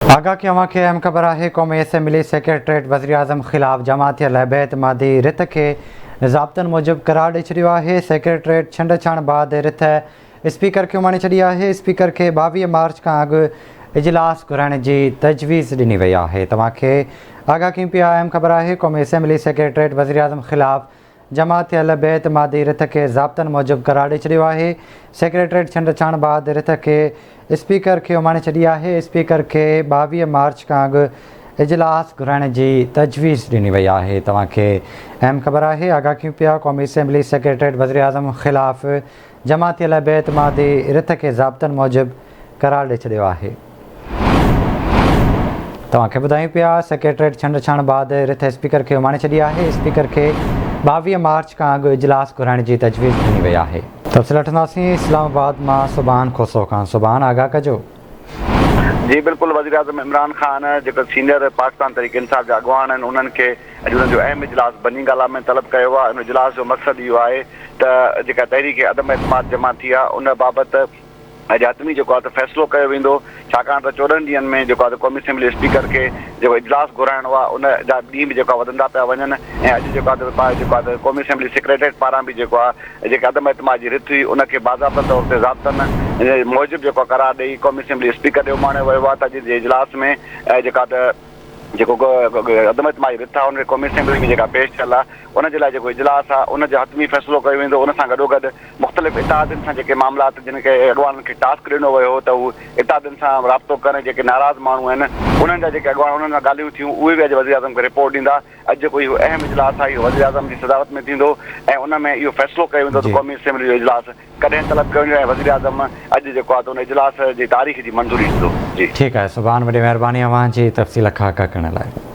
आगा की अवां खे अहम ख़बर है। क़ौमी असम्बली सेक्रेटरीट वज़ीर आज़म ख़िलाफ़ जमाती बेएतमादी रिथ के ज़ाब्तनि मूजिब करार ॾेई छॾियो आहे। सेक्रेटरीट छंड छाण बाद रिथ स्पीकर खे उमाणे छॾी आहे। स्पीकर खे 22 मार्च खां अॻु इजलास घुराइण जी तजवीज़ ॾिनी वई आहे। तव्हांखे आगा की पिया अहम ख़बर है। क़ौमी असम्बली सेक्रेटरीट वज़ीर आज़म ख़िलाफ़ जमाती बेएतमादी रिथ के ज़ाब्तनि मूजिब करार ॾेई छॾियो आहे। सेक्रेटरीट छंड छाण बाद रिथ के स्पीकर खे उमाणे छॾी आहे। स्पीकर खे 22 मार्च खां अॻु इजलास घुराइण जी तजवीज़ ॾिनी वई आहे। तव्हांखे अहम ख़बर है। आगा की पिया क़ौमी असम्बली सेक्रेटरीट वज़ीर आज़म ख़िलाफ़ जमाती बेएतमादी रिथ के ज़ाब्तनि मूजिब करार ॾेई छॾियो आहे। तव्हांखे ॿुधायूं पिया सेक्रेटरीट छंड छाण बाद रिथ स्पीकर खे उमाणे छॾी आहे। स्पीकर खे 22 मार्च खां अॻु इजलास घुराइण जी तजवीज़ ॾिनी वई आहे। तफ़सील वठंदासीं इस्लामाबाद मां सुभान खोसो खां। सुभान आगाह कजो। जी बिल्कुल, वज़ीर आज़म इमरान खान जो सीनियर पाकिस्तान तहरीक इंसाफ़ जा अॻवान आहिनि, उन्हनि खे अॼु उन्हनि जो अहम इजलास बनी गाला में तलब कयो आहे। उन इजलास जो मक़सदु इहो आहे त जेका तहरीक अदम एतमाद जमा थी आहे उन बाबति अॼु हतमी जेको आहे त फ़ैसिलो कयो वेंदो। छाकाणि त 14 ॾींहंनि में जेको आहे त क़ौमी असम्बली स्पीकर खे जेको इजलास घुराइणो आहे उन जा ॾींहं बि जेको आहे वधंदा पिया वञनि ऐं अॼु जेको आहे त क़ौमी असम्बली सेक्रेटरीट पारां बि जेको आहे जेका अदम एतमाद जी रिथ हुई उनखे बाज़ाब्ता तौर ते ज़ाब्तनि मूजिब जेको करार ॾेई क़ौमी असम्बली स्पीकर ॾे उमाणे वियो आहे त अॼु जे इजलास में जेका त जेको अदम एतमाद जी रिथ आहे उन क़ौमी असम्बली में जेका पेश थियल आहे उन जे लाइ जेको इजलास आहे उन जो हतमी फ़ैसिलो कयो वेंदो। उन सां गॾोगॾु मुख़्तलिफ़ इत्तेहादनि सां जेके मामलात जिन खे अॻवाननि खे टास्क ॾिनो वियो हो त उहे इत्तेहादनि सां राब्तो करण जेके नाराज़ माण्हू आहिनि उन्हनि जा जेके अॻवान उन्हनि सां ॻाल्हियूं थियूं उहे बि अॼु वज़ीर आज़म खे रिपोर्ट ॾींदा। अॼु जेको इहो अहम इजलास आहे इहो वज़ीर आज़म जी सदारत में थींदो ऐं उन में इहो फ़ैसिलो कयो वेंदो त क़ौमी असम्बली जो इजलास कॾहिं तलब कयो वञे ऐं वज़ीर आज़म अॼु जेको आहे त उन इजलास जी तारीख़ जी मंज़ूरी ॾींदो। जी ठीकु आहे। सुभान वॾी महिरबानी अव्हां जी तफ़सील खां करण लाइ।